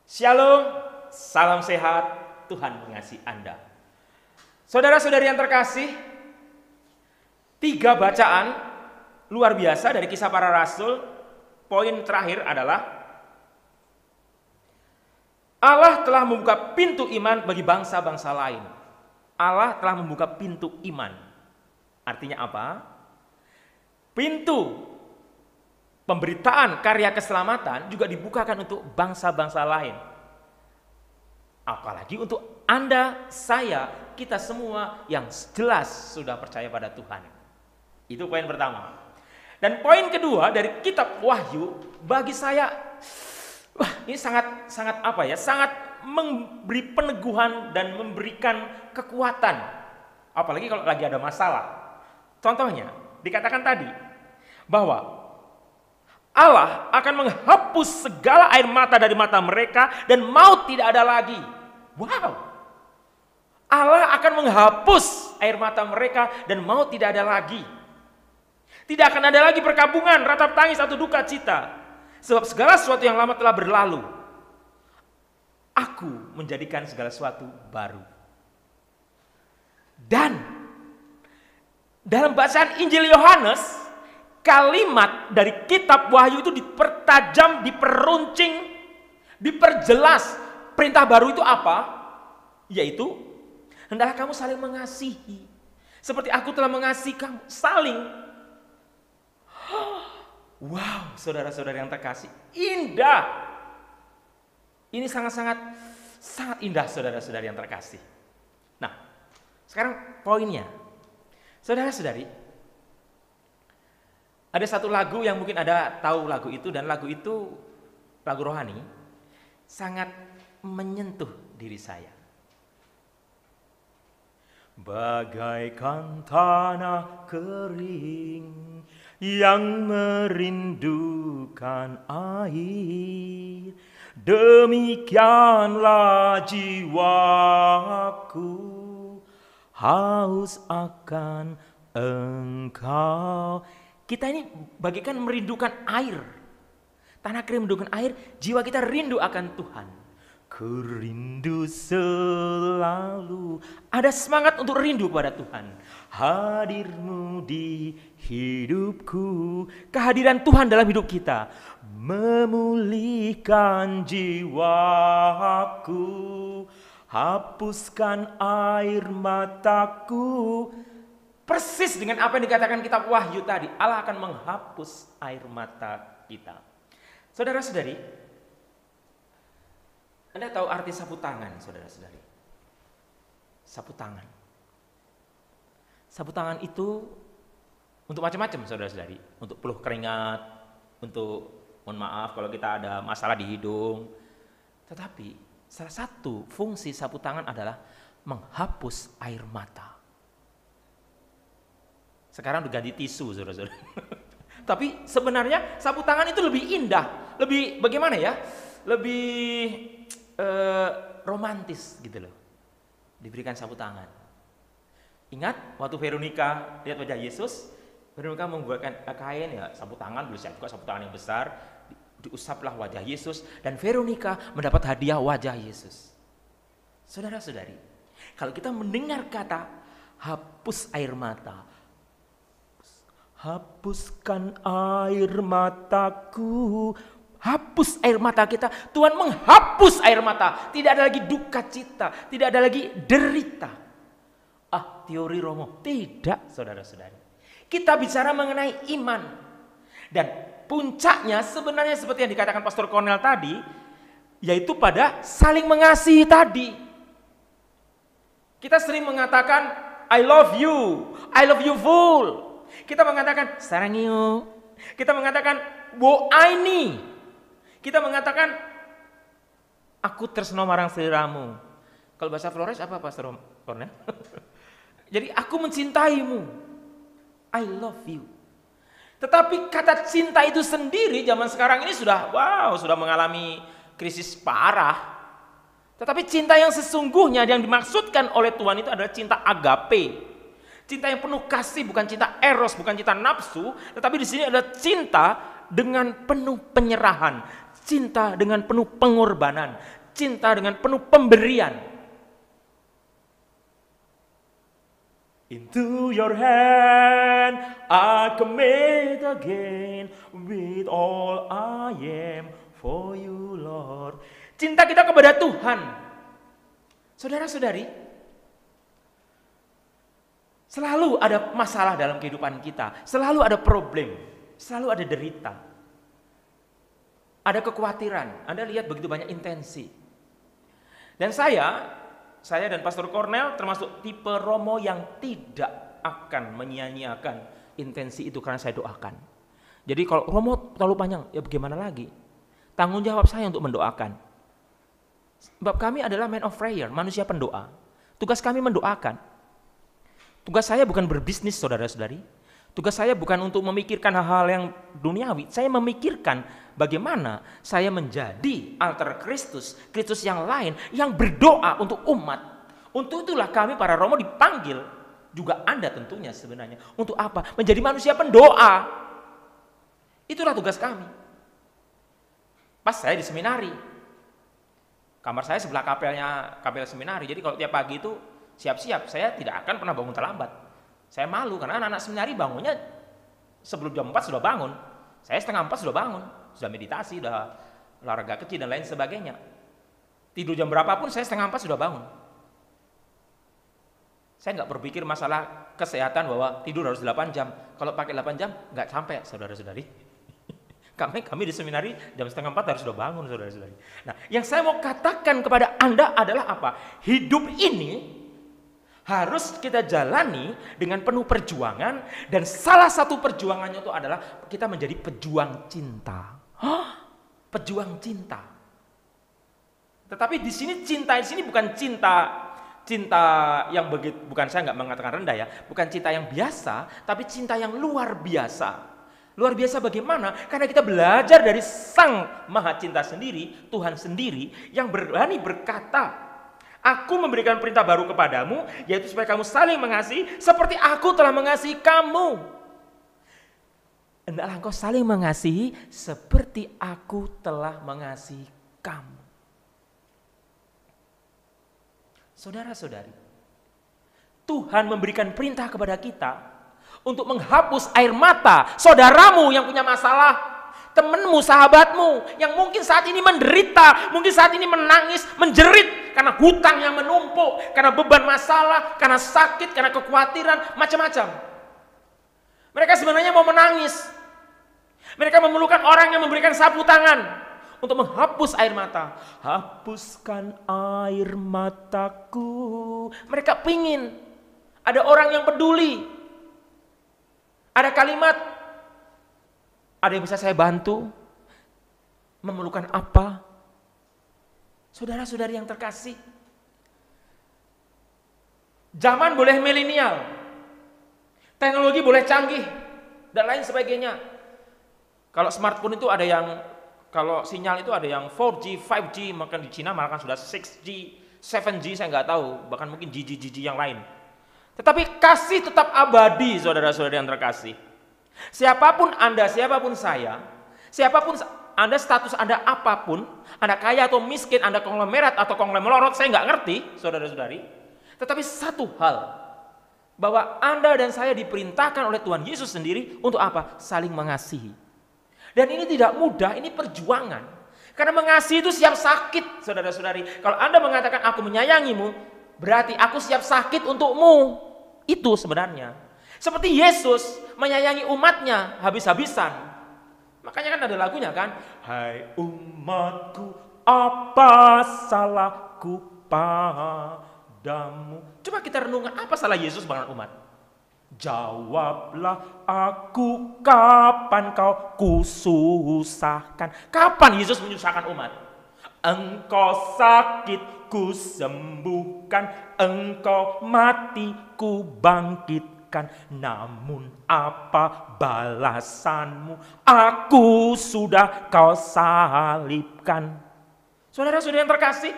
Shalom, salam sehat, Tuhan mengasihi Anda. Saudara-saudari yang terkasih, 3 bacaan luar biasa dari Kisah Para Rasul. Poin terakhir adalah Allah telah membuka pintu iman bagi bangsa-bangsa lain. Allah telah membuka pintu iman. Artinya apa? Pintu pemberitaan karya keselamatan juga dibukakan untuk bangsa-bangsa lain. Apalagi untuk Anda, saya, kita semua yang jelas sudah percaya pada Tuhan. Itu poin pertama. Dan poin kedua dari kitab Wahyu bagi saya, ini sangat memberi peneguhan dan memberikan kekuatan. Apalagi kalau lagi ada masalah. Contohnya, dikatakan tadi bahwa Allah akan menghapus segala air mata dari mata mereka dan maut tidak ada lagi. Wow. Allah akan menghapus air mata mereka dan maut tidak ada lagi. Tidak akan ada lagi perkabungan, ratap tangis atau duka cita. Sebab segala sesuatu yang lama telah berlalu. Aku menjadikan segala sesuatu baru. Dan dalam bacaan Injil Yohanes, kalimat dari kitab Wahyu itu dipertajam, diperuncing, diperjelas. Perintah baru itu apa? Yaitu, hendaklah kamu saling mengasihi. Seperti aku telah mengasihi kamu. Saling. Wow, saudara-saudara yang terkasih. Indah. Ini sangat indah, saudara-saudari yang terkasih. Nah, sekarang poinnya. Saudara-saudari, ada satu lagu yang mungkin ada tahu lagu itu, dan lagu itu lagu rohani, sangat menyentuh diri saya. Bagaikan tanah kering yang merindukan air, demikianlah jiwaku haus akan Engkau. Kita ini bagaikan merindukan air. Tanah kering merindukan air, jiwa kita rindu akan Tuhan. Ku rindu selalu. Ada semangat untuk rindu kepada Tuhan. Hadir-Mu di hidupku. Kehadiran Tuhan dalam hidup kita memulihkan jiwaku. Hapuskan air mataku. Persis dengan apa yang dikatakan kitab Wahyu tadi. Allah akan menghapus air mata kita. Saudara-saudari, Anda tahu arti sapu tangan, saudara-saudari? Sapu tangan. Sapu tangan itu untuk macam-macam, saudara-saudari. Untuk peluh keringat, untuk, mohon maaf kalau kita ada masalah di hidung. Tetapi salah satu fungsi sapu tangan adalah menghapus air mata. Sekarang udah ganti tisu, saudara-saudara. Tapi sebenarnya sapu tangan itu lebih indah, lebih bagaimana ya? Lebih romantis gitu loh. Diberikan sapu tangan. Ingat waktu Veronica lihat wajah Yesus, Veronica membuatkan kain ya, sapu tangan, beli juga sapu tangan yang besar, diusaplah wajah Yesus, dan Veronica mendapat hadiah wajah Yesus. Saudara-saudari, kalau kita mendengar kata hapus air mata, hapuskan air mataku, hapus air mata kita. Tuhan menghapus air mata. Tidak ada lagi duka cita, tidak ada lagi derita. Teori Romo. Tidak, saudara-saudari. Kita bicara mengenai iman. Dan puncaknya sebenarnya seperti yang dikatakan Pastor Cornel tadi, yaitu pada saling mengasihi tadi. Kita sering mengatakan I love you full. Kita mengatakan sarangiyo. Kita mengatakan wo aini. Kita mengatakan aku tresno marang sliramu. Kalau bahasa Flores apa Pastor Cornel? Jadi aku mencintaimu. I love you. Tetapi kata cinta itu sendiri zaman sekarang ini sudah mengalami krisis parah. Tetapi cinta yang sesungguhnya yang dimaksudkan oleh Tuhan itu adalah cinta agape. Cinta yang penuh kasih, bukan cinta eros, bukan cinta nafsu, tetapi di sini ada cinta dengan penuh penyerahan, cinta dengan penuh pengorbanan, cinta dengan penuh pemberian. Into your hand I commit again, with all I am for you Lord. Cinta kita kepada Tuhan. Saudara-saudari, selalu ada masalah dalam kehidupan kita, selalu ada problem, selalu ada derita, ada kekhawatiran. Anda lihat begitu banyak intensi. Dan saya dan Pastor Cornel termasuk tipe Romo yang tidak akan menyia-nyiakan intensi itu karena saya doakan. Jadi kalau Romo terlalu panjang, ya bagaimana lagi? Tanggung jawab saya untuk mendoakan. Sebab kami adalah man of prayer, manusia pendoa. Tugas kami mendoakan. Tugas saya bukan berbisnis, saudara-saudari. Tugas saya bukan untuk memikirkan hal-hal yang duniawi. Saya memikirkan bagaimana saya menjadi alter Kristus, Kristus yang lain, yang berdoa untuk umat. Untuk itulah kami para Romo dipanggil, juga Anda tentunya sebenarnya. Untuk apa? Menjadi manusia pendoa. Itulah tugas kami. Pas saya di seminari, kamar saya sebelah kapel seminari. Jadi kalau tiap pagi itu siap-siap, saya tidak akan pernah bangun terlambat. Saya malu karena anak-anak seminari bangunnya sebelum jam 4 sudah bangun. Saya setengah 4 sudah bangun, sudah meditasi, sudah olahraga kecil dan lain sebagainya. Tidur jam berapapun saya setengah 4 sudah bangun. Saya nggak berpikir masalah kesehatan bahwa tidur harus 8 jam. Kalau pakai 8 jam nggak sampai, saudara-saudari. Kami di seminari jam setengah 4 harus sudah bangun, saudara-saudari. Nah, yang saya mau katakan kepada Anda adalah apa? Hidup ini harus kita jalani dengan penuh perjuangan, dan salah satu perjuangannya itu adalah kita menjadi pejuang cinta. Pejuang cinta. Tetapi di sini cinta di sini bukan cinta yang begitu, bukan, saya nggak mengatakan rendah ya, bukan cinta yang biasa, tapi cinta yang luar biasa. Luar biasa bagaimana? Karena kita belajar dari Sang Maha Cinta sendiri, Tuhan sendiri, yang berani berkata, Aku memberikan perintah baru kepadamu, yaitu supaya kamu saling mengasihi seperti aku telah mengasihi kamu. Hendaklah engkau saling mengasihi seperti aku telah mengasihi kamu. Saudara-saudari, Tuhan memberikan perintah kepada kita untuk menghapus air mata saudaramu yang punya masalah, temanmu, sahabatmu yang mungkin saat ini menderita, mungkin saat ini menangis, menjerit karena hutang yang menumpuk, karena beban masalah, karena sakit, karena kekhawatiran, macam-macam. Mereka sebenarnya mau menangis. Mereka memerlukan orang yang memberikan sapu tangan untuk menghapus air mata. Hapuskan air mataku. Mereka pingin ada orang yang peduli. Ada kalimat, ada yang bisa saya bantu? Memerlukan apa? Saudara-saudari yang terkasih, zaman boleh milenial, teknologi boleh canggih, dan lain sebagainya. Kalau smartphone itu ada yang, kalau sinyal itu ada yang 4G, 5G, maka di Cina malah kan sudah 6G, 7G, saya nggak tahu, bahkan mungkin GG yang lain. Tetapi kasih tetap abadi, saudara-saudari yang terkasih. Siapapun Anda, siapapun saya, siapapun Anda, status Anda apapun, Anda kaya atau miskin, Anda konglomerat atau konglomerat, saya nggak ngerti, saudara-saudari. Tetapi satu hal, bahwa Anda dan saya diperintahkan oleh Tuhan Yesus sendiri untuk apa? Saling mengasihi. Dan ini tidak mudah, ini perjuangan. Karena mengasihi itu siap sakit, saudara-saudari. Kalau Anda mengatakan aku menyayangimu, berarti aku siap sakit untukmu. Itu sebenarnya. Seperti Yesus menyayangi umatnya habis-habisan. Makanya kan ada lagunya kan, hai umatku, apa salahku padamu. Coba kita renungkan, apa salah Yesus dengan umat? Jawablah aku, kapan kau kususahkan. Kapan Yesus menyusahkan umat? Engkau sakit ku sembuhkan, engkau mati ku bangkitkan. Namun apa balasanmu? Aku sudah kau salibkan. Saudara-saudara yang terkasih,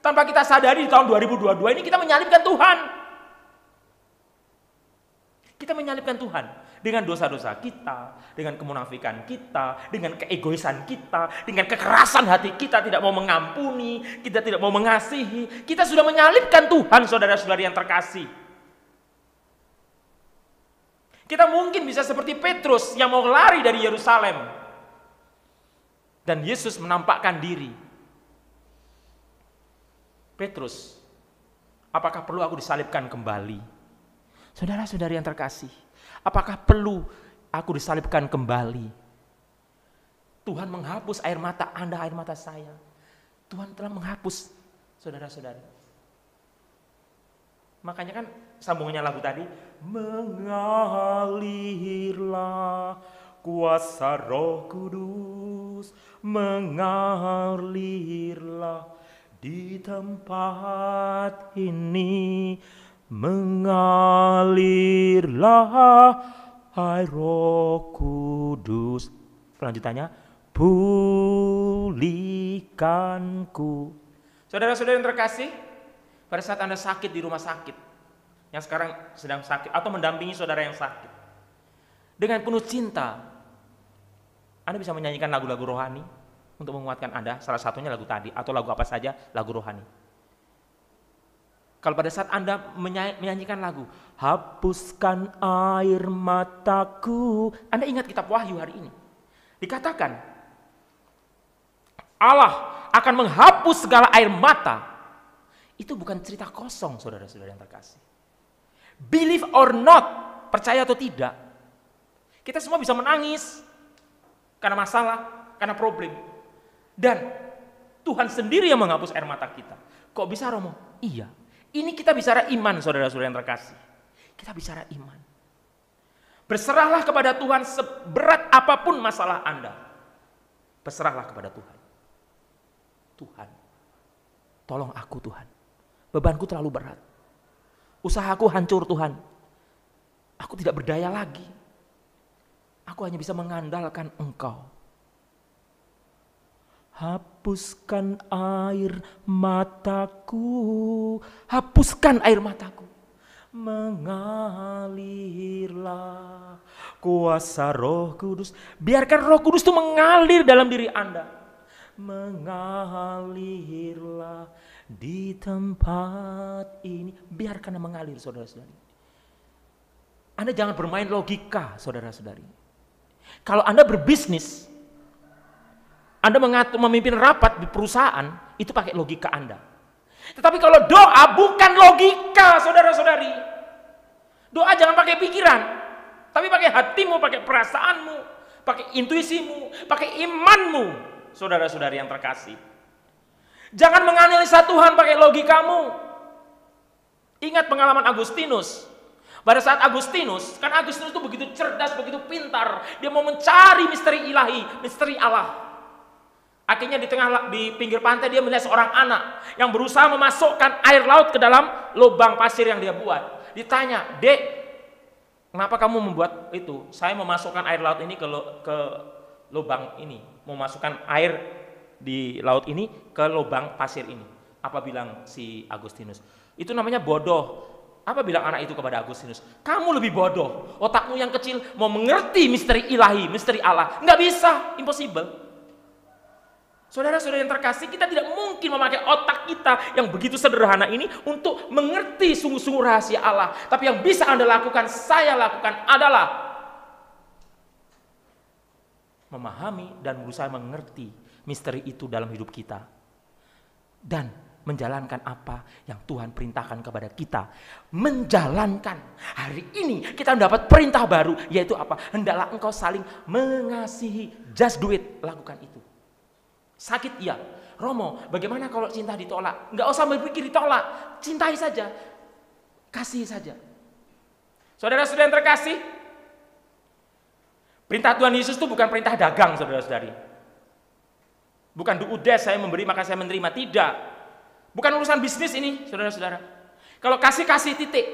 tanpa kita sadari di tahun 2022 ini kita menyalibkan Tuhan. Kita menyalibkan Tuhan dengan dosa-dosa kita, dengan kemunafikan kita, dengan keegoisan kita, dengan kekerasan hati kita, tidak mau mengampuni, kita tidak mau mengasihi. Kita sudah menyalibkan Tuhan, saudara-saudari yang terkasih. Kita mungkin bisa seperti Petrus yang mau lari dari Yerusalem. Dan Yesus menampakkan diri. Petrus, apakah perlu aku disalibkan kembali? Saudara-saudari yang terkasih, apakah perlu aku disalibkan kembali? Tuhan menghapus air mata Anda, air mata saya. Tuhan telah menghapus, saudara-saudari. Makanya kan sambungannya lagu tadi, mengalirlah kuasa Roh Kudus, mengalirlah di tempat ini. Mengalirlah air Roh Kudus. Lanjutannya, pulihkanku. Saudara-saudara yang terkasih, pada saat Anda sakit di rumah sakit, yang sekarang sedang sakit, atau mendampingi saudara yang sakit, dengan penuh cinta, Anda bisa menyanyikan lagu-lagu rohani untuk menguatkan Anda. Salah satunya lagu tadi, atau lagu apa saja, lagu rohani. Kalau pada saat Anda menyanyikan lagu, hapuskan air mataku. Anda ingat kitab Wahyu hari ini. Dikatakan, Allah akan menghapus segala air mata. Itu bukan cerita kosong, saudara-saudara yang terkasih. Believe or not, percaya atau tidak, kita semua bisa menangis karena masalah, karena problem. Dan Tuhan sendiri yang menghapus air mata kita. Kok bisa, Romo? Iya. Ini kita bicara iman, saudara-saudara yang terkasih. Kita bicara iman. Berserahlah kepada Tuhan seberat apapun masalah Anda. Berserahlah kepada Tuhan. Tuhan, tolong aku Tuhan. Bebanku terlalu berat. Usahaku hancur Tuhan. Aku tidak berdaya lagi. Aku hanya bisa mengandalkan Engkau. Hapuskan air mataku, hapuskan air mataku. Mengalirlah kuasa Roh Kudus. Biarkan Roh Kudus itu mengalir dalam diri Anda. Mengalirlah di tempat ini. Biarkan mengalir, saudara-saudari. Anda jangan bermain logika, saudara-saudari. Kalau Anda berbisnis, Anda memimpin rapat di perusahaan, itu pakai logika Anda. Tetapi kalau doa bukan logika, saudara-saudari. Doa jangan pakai pikiran, tapi pakai hatimu, pakai perasaanmu, pakai intuisimu, pakai imanmu, saudara-saudari yang terkasih. Jangan menganalisa Tuhan pakai logikamu. Ingat pengalaman Agustinus. Pada saat Agustinus, kan Agustinus itu begitu cerdas, begitu pintar. Dia mau mencari misteri ilahi, misteri Allah. Akhirnya di pinggir pantai dia melihat seorang anak yang berusaha memasukkan air laut ke dalam lubang pasir yang dia buat. Ditanya, "Dek, kenapa kamu membuat itu?" "Saya memasukkan air laut ini ke lubang ini, memasukkan air di laut ini ke lubang pasir ini." Apa bilang si Agustinus? "Itu namanya bodoh." Apa bilang anak itu kepada Agustinus? "Kamu lebih bodoh. Otakmu yang kecil mau mengerti misteri ilahi, misteri Allah. Nggak bisa, impossible." Saudara-saudara yang terkasih, kita tidak mungkin memakai otak kita yang begitu sederhana ini untuk mengerti sungguh-sungguh rahasia Allah. Tapi yang bisa Anda lakukan, saya lakukan adalah memahami dan berusaha mengerti misteri itu dalam hidup kita. Dan menjalankan apa yang Tuhan perintahkan kepada kita. Menjalankan. Hari ini kita mendapat perintah baru, yaitu apa? Hendaklah engkau saling mengasihi. Just do it. Lakukan itu. Sakit iya. Romo, bagaimana kalau cinta ditolak? Enggak usah berpikir ditolak. Cintai saja. Kasih saja. Saudara-saudara yang terkasih, perintah Tuhan Yesus itu bukan perintah dagang, saudara-saudari. Bukan duudes, saya memberi maka saya menerima. Tidak. Bukan urusan bisnis ini, saudara-saudara. Kalau kasih titik.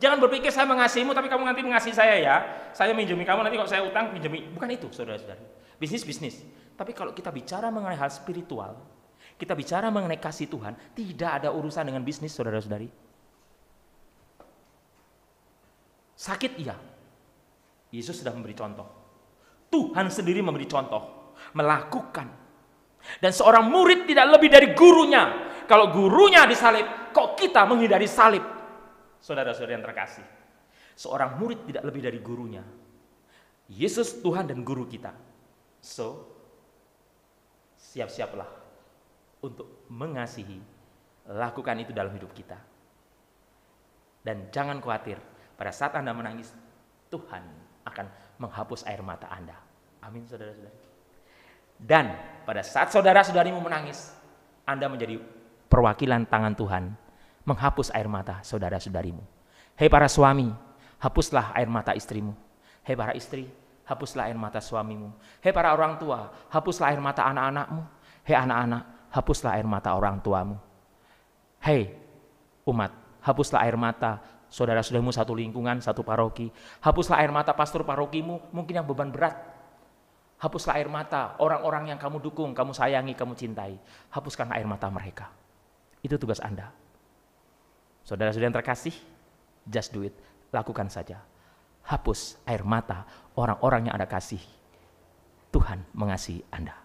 Jangan berpikir saya mengasihimu tapi kamu nanti mengasihi saya ya. Saya minjemi kamu, nanti kalau saya utang pinjemi. Bukan itu, saudara-saudari. Bisnis. Tapi kalau kita bicara mengenai hal spiritual, kita bicara mengenai kasih Tuhan, tidak ada urusan dengan bisnis, saudara-saudari. Sakit iya. Yesus sudah memberi contoh. Tuhan sendiri memberi contoh. Melakukan. Dan seorang murid tidak lebih dari gurunya. Kalau gurunya disalib, kok kita menghindari salib? Saudara-saudara yang terkasih. Seorang murid tidak lebih dari gurunya. Yesus Tuhan dan guru kita. So, siap-siaplah untuk mengasihi. Lakukan itu dalam hidup kita. Dan jangan khawatir, pada saat Anda menangis, Tuhan akan menghapus air mata Anda. Amin, saudara-saudari. Dan pada saat saudara-saudarimu menangis, Anda menjadi perwakilan tangan Tuhan menghapus air mata saudara-saudarimu. Hei para suami, hapuslah air mata istrimu. Hei para istri, hapuslah air mata suamimu. Hei para orang tua, hapuslah air mata anak-anakmu. Hei anak-anak, hapuslah air mata orang tuamu. Hei umat, hapuslah air mata saudara-saudarimu satu lingkungan, satu paroki. Hapuslah air mata pastor parokimu, mungkin yang beban berat. Hapuslah air mata orang-orang yang kamu dukung, kamu sayangi, kamu cintai. Hapuskan air mata mereka. Itu tugas Anda. Saudara-saudara yang terkasih, just do it. Lakukan saja. Hapus air mata orang-orang yang Anda kasih. Tuhan mengasihi Anda.